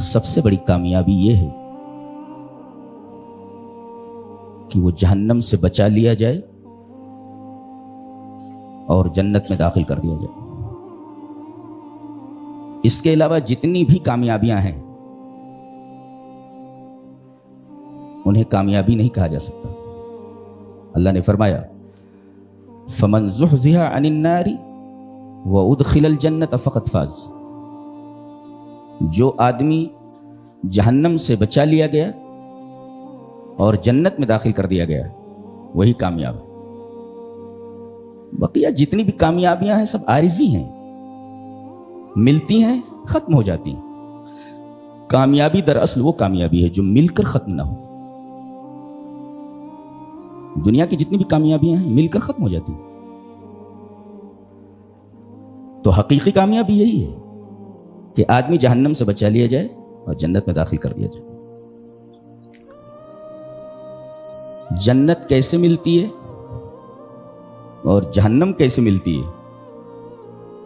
سب سے بڑی کامیابی یہ ہے کہ وہ جہنم سے بچا لیا جائے اور جنت میں داخل کر دیا جائے۔ اس کے علاوہ جتنی بھی کامیابیاں ہیں انہیں کامیابی نہیں کہا جا سکتا۔ اللہ نے فرمایا فَمَنْ زُحْزِحَ عَنِ النَّارِ وَأُدْخِلَ الْجَنَّةَ فَقَدْ فَازَ، جو آدمی جہنم سے بچا لیا گیا اور جنت میں داخل کر دیا گیا وہی کامیاب ہے۔ بقیہ جتنی بھی کامیابیاں ہیں سب عارضی ہیں، ملتی ہیں ختم ہو جاتی ہیں۔ کامیابی دراصل وہ کامیابی ہے جو مل کر ختم نہ ہو۔ دنیا کی جتنی بھی کامیابیاں ہیں مل کر ختم ہو جاتی ہیں۔ تو حقیقی کامیابی یہی ہے کہ آدمی جہنم سے بچا لیا جائے اور جنت میں داخل کر دیا جائے۔ جنت کیسے ملتی ہے اور جہنم کیسے ملتی ہے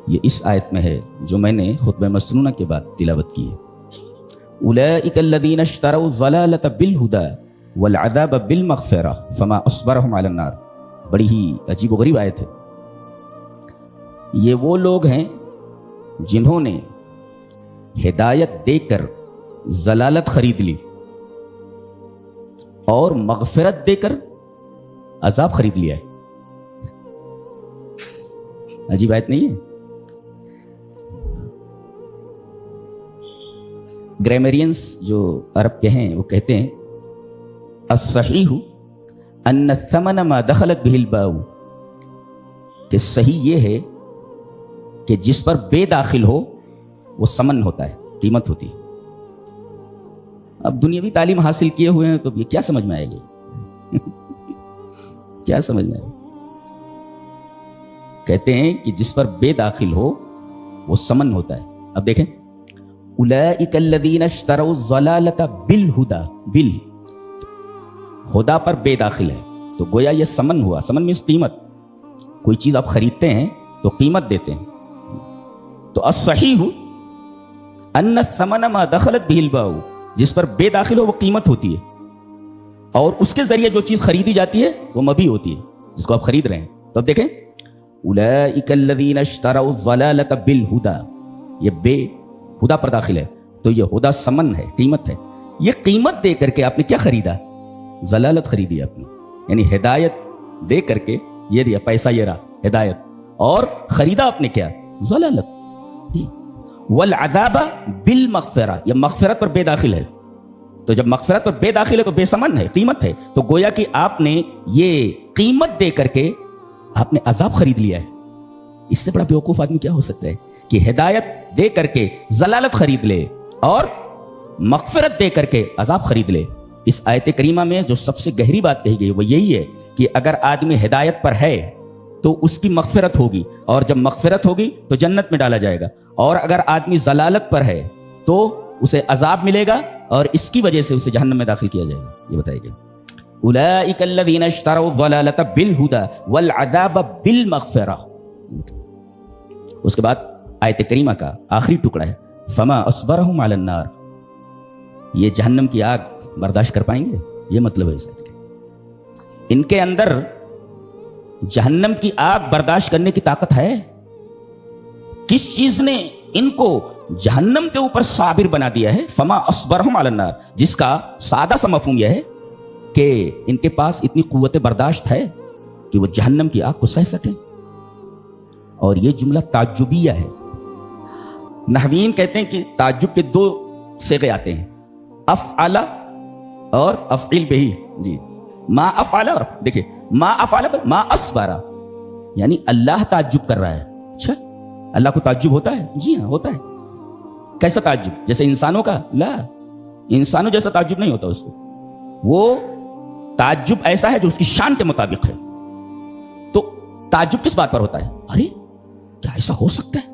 یہ اس آیت میں ہے جو میں نے خطبہ مسنونہ کے بعد تلاوت کی ہے۔ اولئک الذین اشتروا الضلالۃ بالہدی والعذاب بالمغفرہ فما اصبرهم علی النار۔ بڑی ہی عجیب و غریب آیت ہے۔ یہ وہ لوگ ہیں جنہوں نے ہدایت دے کر ضلالت خرید لی اور مغفرت دے کر عذاب خرید لیا ہے۔ عجیب آیت نہیں ہے؟ گرامیرینس جو عرب کے ہیں وہ کہتے ہیں الصحیح ان الثمن ما دخلت به الباء، کہ صحیح یہ ہے کہ جس پر بے داخل ہو وہ ثمن ہوتا ہے، قیمت ہوتی ہے۔ اب دنیاوی تعلیم حاصل کیے ہوئے ہیں تو یہ کیا سمجھ میں آئے گی؟ کیا سمجھ میں آئے گی؟ کہتے ہیں کہ جس پر بے داخل ہو وہ ثمن ہوتا ہے۔ اب دیکھیں اولئک الذین اشتروا الضلالۃ بالہدی، ہدا پر بے داخل ہے تو گویا یہ ثمن ہوا۔ ثمن میں قیمت، کوئی چیز آپ خریدتے ہیں تو قیمت دیتے ہیں۔ تو الصحیح ان الثمن ما دخلت به الباء، جس پر بے داخل ہو وہ قیمت ہوتی ہے، اور اس کے ذریعے جو چیز خریدی جاتی ہے وہ مبیع ہوتی ہے، جس کو آپ خرید رہے ہیں۔ تو اب دیکھیں اولئک الذین اشتروا الضلالۃ بالہدی، یہ بے ہدا پر داخل ہے تو یہ ہدا ثمن ہے، قیمت ہے۔ یہ قیمت دے کر کے آپ نے کیا خریدا؟ ضلالت خریدی آپ نے، یعنی ہدایت دے کر کے یہ دیا پیسہ، یہ رہا ہدایت، اور خریدا آپ نے کیا؟ ضلالت۔ والعذاب بالمغفرہ، یہ مغفرت پر بے داخل ہے، تو جب مغفرت پر بے داخل ہے تو بے ثمن ہے، قیمت ہے، تو گویا کہ آپ نے یہ قیمت دے کر کے آپ نے عذاب خرید لیا ہے۔ اس سے بڑا بیوقوف آدمی کیا ہو سکتا ہے کہ ہدایت دے کر کے ضلالت خرید لے اور مغفرت دے کر کے عذاب خرید لے۔ اس آیت کریمہ میں جو سب سے گہری بات کہی گئی وہ یہی ہے کہ اگر آدمی ہدایت پر ہے تو اس کی مغفرت ہوگی، اور جب مغفرت ہوگی تو جنت میں ڈالا جائے گا، اور اگر آدمی ضلالت پر ہے تو اسے عذاب ملے گا اور اس کی وجہ سے اسے جہنم میں داخل کیا جائے گا۔ یہ بتائے گا اولئک الذین اشتروا الضلالۃ بالہدی والعذاب بالمغفرہ۔ اس کے بعد آیت کریمہ کا آخری ٹکڑا ہے فما اصبرهم علی النار، یہ جہنم کی آگ برداشت کر پائیں گے؟ یہ مطلب ہے اس آیت کا۔ ان کے اندر جہنم کی آگ برداشت کرنے کی طاقت ہے؟ کس چیز نے ان کو جہنم کے اوپر صابر بنا دیا ہے؟ فما اصبرهم علی النار، جس کا سادہ سا مفہوم یہ ہے کہ ان کے پاس اتنی قوت برداشت ہے کہ وہ جہنم کی آگ کو سہ سکیں۔ اور یہ جملہ تعجبیہ ہے۔ نحوین کہتے ہیں کہ تعجب کے دو صیغے آتے ہیں، افعل اور افعل بہی۔ جی ما افعل، اور دیکھیں ما افعل ما اصبر، یعنی اللہ تعجب کر رہا ہے۔ اچھا اللہ کو تعجب ہوتا ہے؟ جی ہاں ہوتا ہے۔ کیسا تعجب؟ جیسے انسانوں کا؟ لا، انسانوں جیسا تعجب نہیں ہوتا اس کو۔ وہ تعجب ایسا ہے جو اس کی شان کے مطابق ہے۔ تو تعجب کس بات پر ہوتا ہے؟ ارے کیا ایسا ہو سکتا ہے؟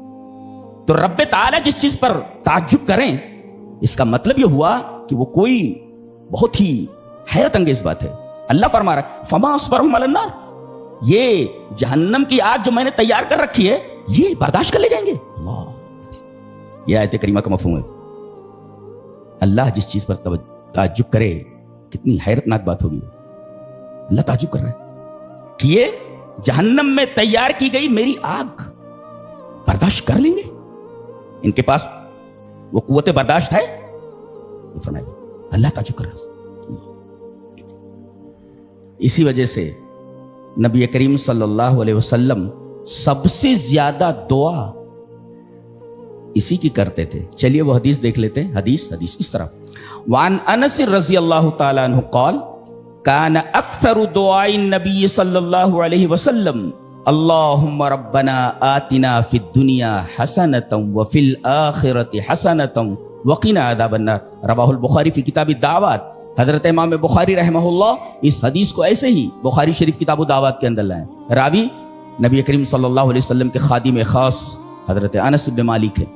تو رب تعالیٰ جس چیز پر تعجب کریں اس کا مطلب یہ ہوا کہ وہ کوئی بہت ہی حیرت انگیز بات ہے۔ اللہ فرما رہا ہے فما اصبرهم علی النار، یہ جہنم کی آگ جو میں نے تیار کر رکھی ہے یہ برداشت کر لے جائیں گے۔ اللہ، یہ آیت کریمہ کا مفہوم ہے۔ अल्लाह जिस चीज पर ताज्जुब करे, कितनी हैरतनाक बात होगी। अल्लाह ताज्जुब कर रहा है कि ये जहन्नम में तैयार की गई मेरी आग बर्दाश्त कर लेंगे, इनके पास वो कुव्वत बर्दाश्त है। फरमाया अल्लाह ताज्जुब कर रहा है। इसी वजह से नबी करीम सल्लल्लाहु अलैहि वसल्लम सबसे ज्यादा दुआ इसी की करते थे। चलिए वो हदीस देख लेते हैं। हदीस इस तरह, वान अनस रज़ी अल्लाह तआला अन्हु क़ाल कान अक्सरु दुआई नबी सल्लल्लाहु अलैहि वसल्लम अल्लाहुम्मा रब्बना आतिना फिद दुनिया हसनतम व फिल आखिरति हसनतम व क़िना अज़ाबन नार। रवाहुल बुखारी फी किताबी दावत। हजरत इमाम बुखारी रहमहुल्लाह इस हदीस को ऐसे ही बुखारी शरीफ किताबु दावत के अंदर लाए। रावी नबी करीम सल्लल्लाहु अलैहि वसल्लम के खादिम खास हजरत अनस इब्न मालिक है।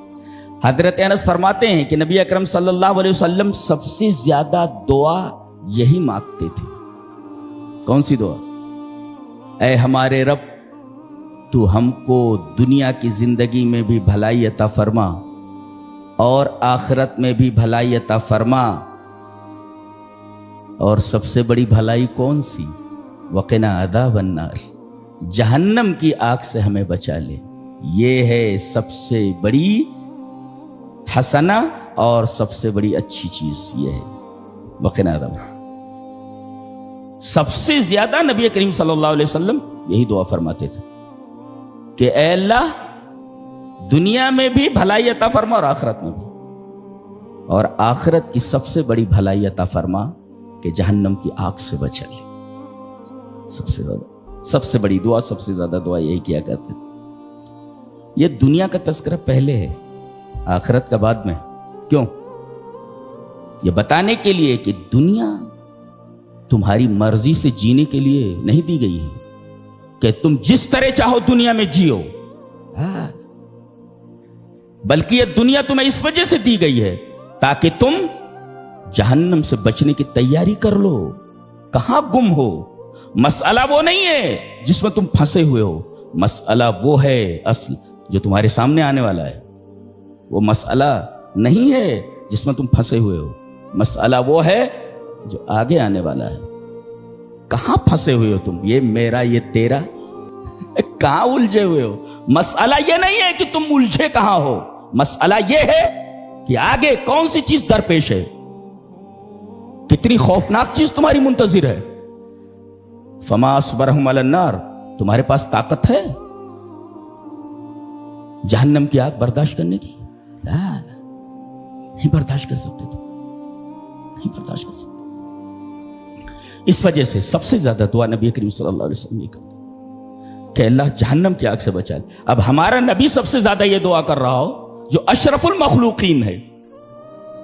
हजरत अनस फरमाते हैं कि नबी अकरम सल्लल्लाहु अलैहि वसल्लम सबसे ज्यादा दुआ यही मांगते थे। कौन सी दुआ? ऐ हमारे रब, तू हमको दुनिया की जिंदगी में भी भलाई अता फरमा और आखिरत में भी भलाई अता फरमा, और सबसे बड़ी भलाई कौन सी? वक़िना अज़ाबन नार, जहन्नम की आग से हमें बचा ले। ये है सबसे बड़ी हसना और सबसे बड़ी अच्छी चीज ये है, वक़िना अज़ाबन। सबसे ज्यादा नबी करीम सल्लल्लाहु अलैहि वसल्लम यही दुआ फरमाते थे कि ऐ अल्लाह, दुनिया में भी भलाई अता फरमा और आखिरत में भी, और आखिरत की सबसे बड़ी भलाई अता फरमा कि जहन्नम की आग से बचा ले। सबसे बड़ी दुआ, सबसे ज्यादा दुआ यही किया करते थे। ये दुनिया का तज़किरा पहले है, आखिरत का बाद में। क्यों? ये बताने के लिए कि दुनिया तुम्हारी मर्जी से जीने के लिए नहीं दी गई है कि तुम जिस तरह चाहो दुनिया में जियो, बल्कि ये दुनिया तुम्हें इस वजह से दी गई है ताकि तुम जहन्नम से बचने की तैयारी कर लो। कहां गुम हो? मसला वो नहीं है जिसमें तुम फंसे हुए हो, मसला वो है असल जो तुम्हारे सामने आने वाला है। वो मसला नहीं है जिसमें तुम फंसे हुए हो, मसला वो है जो आगे आने वाला है। कहां फंसे हुए हो तुम? ये मेरा, ये तेरा, कहां उलझे हुए हो? मसला ये नहीं है कि तुम उलझे कहां हो, मसला ये है कि आगे कौन सी चीज दरपेश है, कितनी खौफनाक चीज तुम्हारी मुंतजिर है। फमा अस्बरहुम अलन नार, तुम्हारे पास ताकत है जहन्नम की आग बर्दाश्त करने की? नहीं बर्दाश्त कर सकते तुम, नहीं बर्दाश्त कर सकते। इस वजह से सबसे ज्यादा दुआ नबी करीम सल्लल्लाहु अलैहि वसल्लम करते कि अल्लाह जहन्नम की आग से बचा ले। अब हमारा नबी सबसे ज्यादा ये दुआ कर रहा हो जो अशरफुल मखलूकीन है,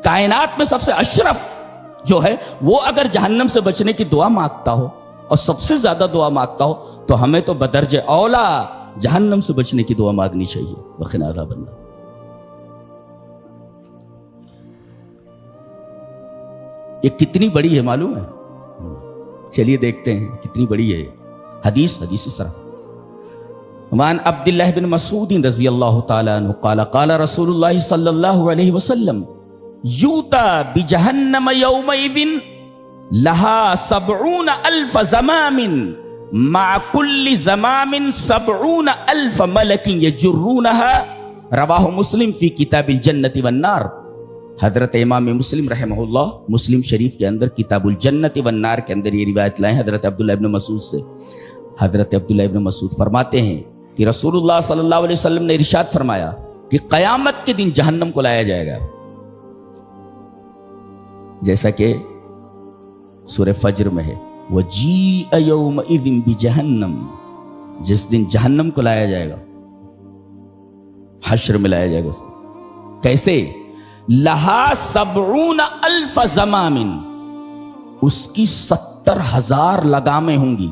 कायनात में सबसे अशरफ जो है, वो अगर जहन्नम से बचने की दुआ मांगता हो और सबसे ज्यादा दुआ मांगता हो, तो हमें तो बदर्ज औला जहन्नम से बचने की दुआ मांगनी चाहिए। वक़िना अज़ाबन नार। ये कितनी बड़ी है मालूम है? चलिए देखते हैं कितनी बड़ी है। हदीस इस तरह, मान अब्दुल्लाह बिन मसूद रज़ी अल्लाहु ताला अन्हु क़ाला क़ाला रसूलुल्लाह सल्लल्लाहु अलैहि वसल्लम यूता बिजहन्नम यौमइज़िन लहा 70,000 ज़मामिन मा कुल्लि ज़मामिन 70,000 मलकिन यजुर्रूनहा। रवाहु मुस्लिम फी किताबिल जन्नति वन नार। हजरत इमाम मुस्लिम रहमहुल्लाह मुस्लिम शरीफ के अंदर किताबुल जन्नति वन नार के अंदर ये रिवायत लाए हजरत अब्दुल्लाह इब्न मसूद से। हजरत अब्दुल्लाह इब्न मसूद फरमाते हैं कि रसूलुल्लाह सल्लल्लाहु अलैहि वसल्लम ने इरशाद फरमाया कि क़यामत के दिन जहन्नम को लाया जाएगा, जैसा कि सूरह फज्र में है, वजीअ यौमइज़िन बिजहन्नम, जिस दिन जहन्नम को लाया जाएगा, हश्र में लाया जाएगा। कैसे? लहा 70,000 ज़मामिन, उसकी 70,000 लगामें होंगी,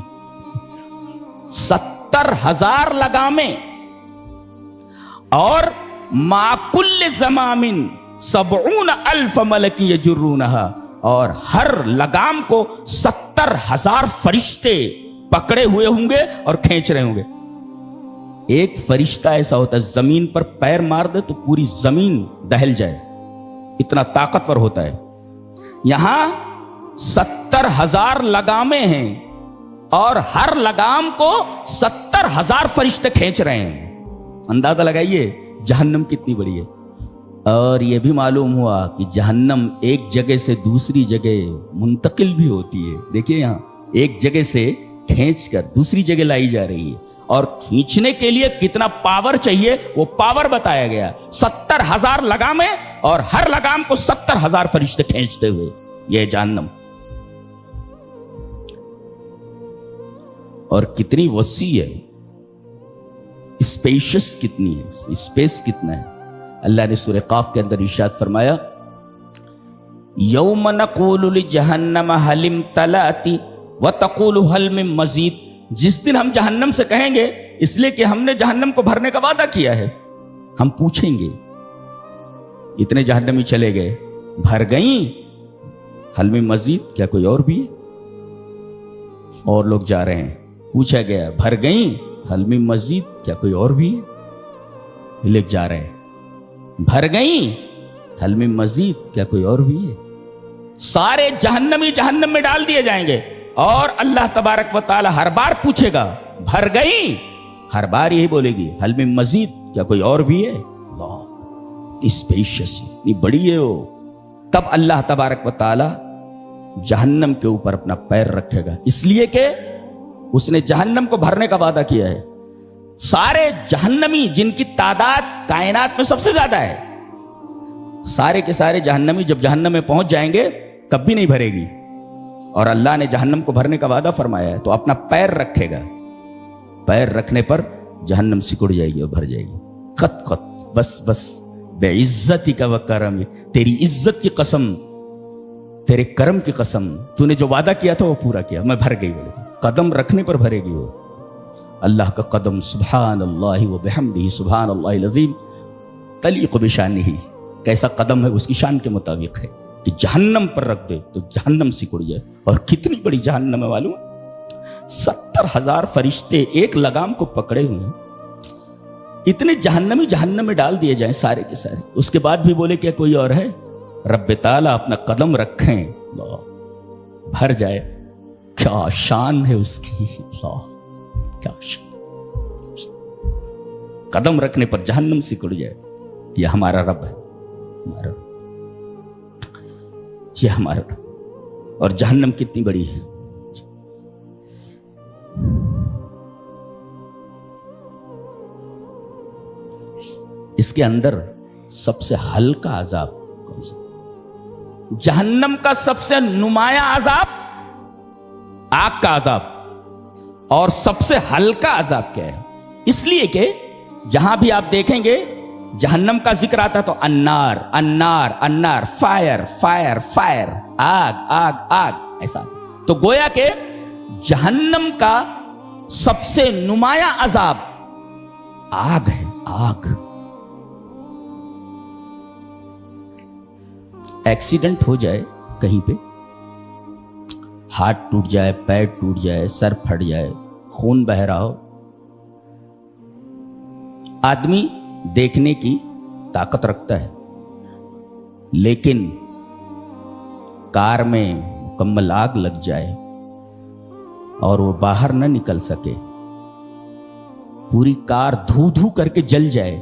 70,000 लगामें, और माकुल्ल ज़मामिन 70,000 मलकी यजुर्रूनहा, और हर लगाम को 70,000 फरिश्ते पकड़े हुए होंगे और खींच रहे होंगे। एक फरिश्ता ऐसा होता है जमीन पर पैर मार दे तो पूरी जमीन दहल जाए, इतना ताकतवर होता है। यहां 70,000 लगामें हैं और हर लगाम को 70,000 फरिश्ते खींच रहे हैं। अंदाजा लगाइए जहन्नम कितनी बड़ी है। और यह भी मालूम हुआ कि जहन्नम एक जगह से दूसरी जगह मुंतकिल भी होती है। देखिए यहां एक जगह से खींचकर दूसरी जगह लाई जा रही है, और खींचने के लिए कितना पावर चाहिए वो पावर बताया गया। 70,000 लगामें और हर लगाम को 70,000 फरिश्ते खींचते हुए, यह जहन्नम। और कितनी वसी है, स्पेशियस कितनी है, स्पेस कितना है। अल्लाह ने सूरह काफ के अंदर इरशाद फरमाया, यौम नक़ूलु लिजहन्नम हल इम्तलअति व तक़ूलु हल मिन मज़ीद। जिस दिन हम जहन्नम से कहेंगे, इसलिए कि हमने जहन्नम को भरने का वादा किया है, हम पूछेंगे इतने जहन्नमी चले गए, भर गई, हल मिन मज़ीद, क्या कोई और भी है? और लोग जा रहे हैं, पूछा गया भर गई, हल मिन मज़ीद, क्या कोई और भी है? लोग जा रहे हैं, भर गई, हल मिन मज़ीद, क्या कोई और भी है? सारे जहन्नमी जहन्नम में डाल दिए जाएंगे, और अल्लाह तबारक व तआला हर बार पूछेगा भर गई, हर बार यही बोलेगी हल मिन मज़ीद, क्या कोई और भी है? स्पेशियस, इतनी बड़ी है वो। तब अल्लाह तबारक व तआला जहन्नम के ऊपर अपना पैर रखेगा, इसलिए कि उसने जहन्नम को भरने का वादा किया है। सारे जहन्नमी जिनकी तादाद कायनात में सबसे ज्यादा है, सारे के सारे जहन्नमी जब जहन्नम में पहुंच जाएंगे कभी नहीं भरेगी। और अल्लाह ने जहन्नम को भरने का वादा फरमाया है, तो अपना पैर रखेगा, पैर रखने पर जहन्नम सिकुड़ जाएगी और भर जाएगी। खत खत, बस बस, बेइज्जती का व करम, तेरी इज्जत की कसम, तेरे करम की कसम, तूने जो वादा किया था वो पूरा किया, मैं भर गई। बोले कदम रखने पर भरेगी वो। अल्लाह का कदम सुभान अल्लाह व बिहम्दिही सुभान अल्लाहिल अज़ीम तलीक़ बिशानिही, कैसा कदम है उसकी शान के मुताबिक है कि जहन्नम पर रख दे तो जहन्नम सिकुड़ जाए। और कितनी बड़ी जहन्नम है मालूम? 70,000 फरिश्ते एक लगाम को पकड़े हुए हैं। इतने जहन्नमी जहन्नम में डाल दिए जाएं सारे के सारे, उसके बाद भी बोले क्या कोई और है? रब्बे ताला अपना कदम रखें, भर जाए। क्या शान है उसकी, क्या शान। कदम रखने पर जहन्नम सिकुड़ जाए। यह हमारा रब है, हमारा, यह हमारा रब। और जहन्नम कितनी बड़ी है। इसके अंदर सबसे हल्का अजाब कौन सा? जहन्नम का सबसे नुमाया अजाब आग का अजाब, और सबसे हल्का अजाब क्या है? इसलिए कि जहां भी आप देखेंगे जहन्नम का जिक्र आता तो अन्नार अन्नार अन्नार, फायर फायर फायर, आग आग आग, ऐसा। तो गोया के जहन्नम का सबसे नुमाया अजाब आग है, आग। एक्सीडेंट हो जाए कहीं पे, हाथ टूट जाए, पैर टूट जाए, सर फट जाए, खून बह रहा हो, आदमी देखने की ताकत रखता है, लेकिन कार में मुकम्मल आग लग जाए और वो बाहर न निकल सके, पूरी कार धू धू करके जल जाए,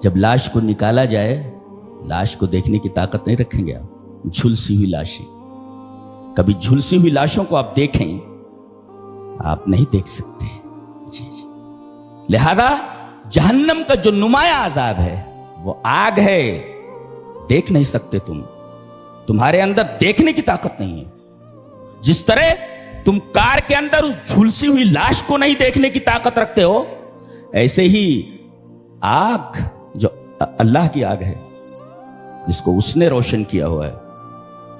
जब लाश को निकाला जाए, लाश को देखने की ताकत नहीं रखेंगे आप। झुलसी हुई लाशें, कभी झुलसी हुई लाशों को आप देखें, आप नहीं देख सकते। जी जी। लिहाजा जहन्नम का जो नुमाया अजाब है वो आग है, देख नहीं सकते तुम, तुम्हारे अंदर देखने की ताकत नहीं है। जिस तरह तुम कार के अंदर उस झुलसी हुई लाश को नहीं देखने की ताकत रखते हो, ऐसे ही आग जो अल्लाह की आग है, जिसको उसने रोशन किया हुआ है,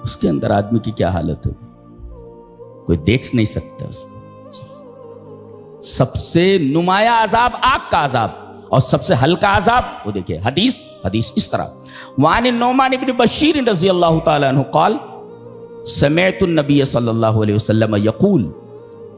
उसके अंदर आदमी की क्या हालत है, कोई देख नहीं सकता उसको। सबसे नुमाया अजाब आग का अजाब, और सबसे हल्का अजाब वो देखिए। हदीस इस तरह, वान नौमान इब्न बशीर रज़ियल्लाहु ताला अन्हु क़ाल समिअतु नबी सल्लल्लाहु अलैहि वसल्लम यक़ूल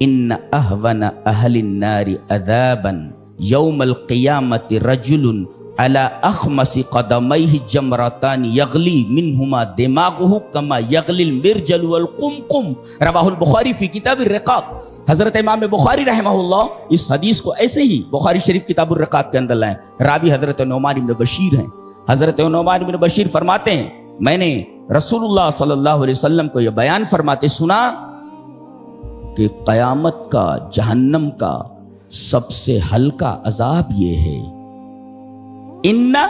इन्न अहवन अहलिन नारि अज़ाबन यौमल क़ियामति रजुलुन अला अखमसी कदमैहि जमरतान यगली मिनहुमा दिमागुहु कमा यगलिल मिरजल वल कुमकुम रवाहुल बुखारी फी किताब रिकाब। हजरत इमाम बुखारी रहमहुल्लाह इस हदीस को ऐसे ही बुखारी शरीफ किताबुर रिकाब के अंदर लाए। रावी हजरत नुमान इब्न बशीर हैं। हजरत नुमान इब्न बशीर फरमाते हैं, मैंने रसूलुल्लाह सल्लल्लाहु अलैहि वसल्लम को यह बयान फरमाते सुना कि कयामत का, जहन्नम का सबसे हल्का अजाब ये है, इन्ना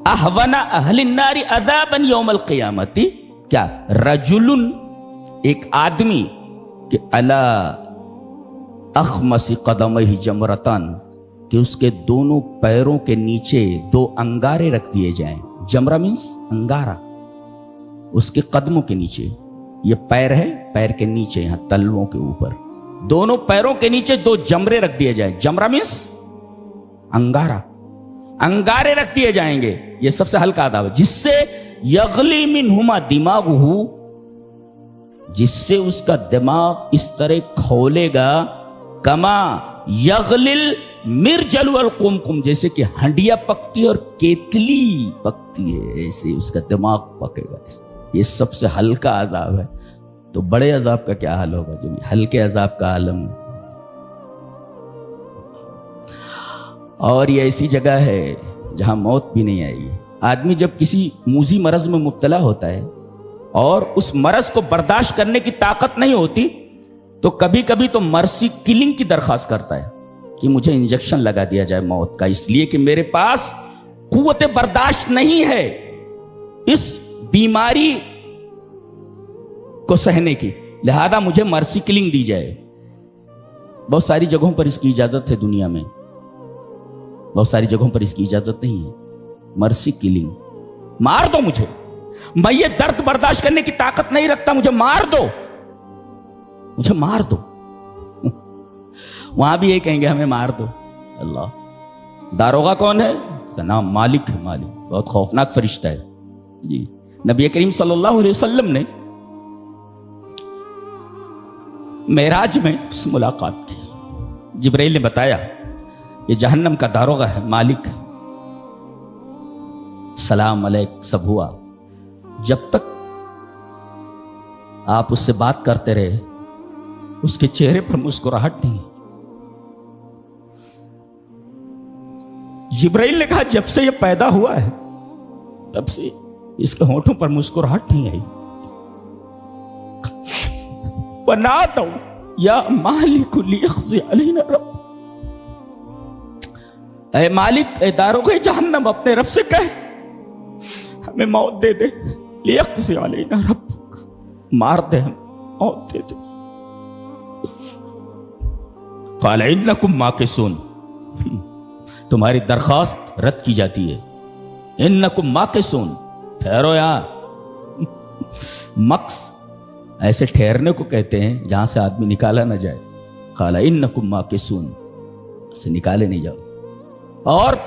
अहवना अहलिन नारी अज़ाबन यौमल क़ियामती, क्या रजुलुन, एक आदमी कि अला अखमसी कदमैहि जमरतान, कि उसके दोनों पैरों के नीचे दो अंगारे रख दिए जाएं। जमरा मीन्स अंगारा, उसके कदमों के नीचे, ये पैर है, पैर के नीचे यहां तलवों के ऊपर दोनों पैरों के नीचे दो जमरे रख दिए जाएं। जमरा मीन्स अंगारा, अंगारे रख दिए जाएंगे। ये सबसे हल्का अदाब है, जिससे यगली मिनहुमा दिमागुहु, जिससे उसका दिमाग इस तरह खोलेगा, कमा यगलिल मिरजल वल कुमकुम, जैसे कि हंडिया पकती और केतली पकती है, ऐसे उसका दिमाग पकेगा। ये सबसे हल्का अजाब है। तो बड़े अजाब का क्या हाल होगा, जो हल्के अजाब का आलम है। और ये ऐसी जगह है जहां मौत भी नहीं आएगी। आदमी जब किसी मूजी मरज में मुब्तला होता है और उस मरज को बर्दाश्त करने की ताकत नहीं होती, तो कभी कभी तो मर्सी किलिंग की दरखास्त करता है कि मुझे इंजेक्शन लगा दिया जाए मौत का, इसलिए कि मेरे पास कुव्वत बर्दाश्त नहीं है इस बीमारी को सहने की, लिहाजा मुझे मर्सी किलिंग दी जाए। बहुत सारी जगहों पर इसकी इजाजत है दुनिया में, बहुत सारी जगहों पर इसकी इजाजत नहीं है। मर्सी किलिंग, मार दो मुझे, मैं ये दर्द बर्दाश्त करने की ताकत नहीं रखता, मुझे मार दो, मुझे मार दो। वहां भी ये कहेंगे हमें मार दो। अल्लाह, दारोगा कौन है? उसका नाम मालिक है। मालिक बहुत खौफनाक फरिश्ता है जी। नबी करीम सल्लल्लाहु अलैहि वसल्लम ने मेराज में उससे मुलाकात की। जिब्राइल ने बताया ये जहन्नम का दारोगा है, मालिक। सलाम अलैक सब हुआ। जब तक आप उससे बात करते रहे, उसके चेहरे पर मुस्कुराहट नहीं। जिब्राइल ने कहा जब से ये पैदा हुआ है तब से इसके होठों पर मुस्कुराहट नहीं आई। बना दो या मालिक लियक़ज़ी अलैना रब, ऐ मालिक, ऐ दारोगे जहन्नम, अपने रब से कह हमें मौत दे दे। लियक़ज़ी अलैना रब, मार दे, हम मौत दे दे। क़ाल इन्नकुम माकिसून, तुम्हारी दरखास्त रद्द की जाती है। इन्नकुम माकिसून, ठहरो यार। मक्स ऐसे ठहरने को कहते हैं जहां से आदमी निकाला ना जाए। क़ाल इन्नकुम माकिसून, से निकाले नहीं जाओ। और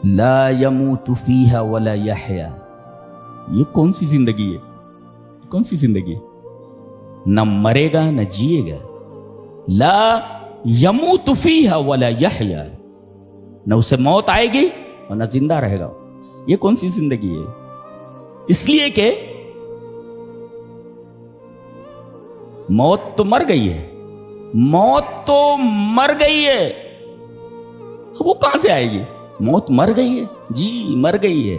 ला यमूतु फीहा वला यहया, ये कौन सी जिंदगी है? कौन सी जिंदगी है? न मरेगा न जिएगा। ला यमूतु फीहा वला यहया, न उसे मौत आएगी और न जिंदा रहेगा। ये कौन सी जिंदगी है? इसलिए कि मौत तो मर गई है, मौत तो मर गई है, वो कहां से आएगी? मौत मर गई है जी, मर गई है।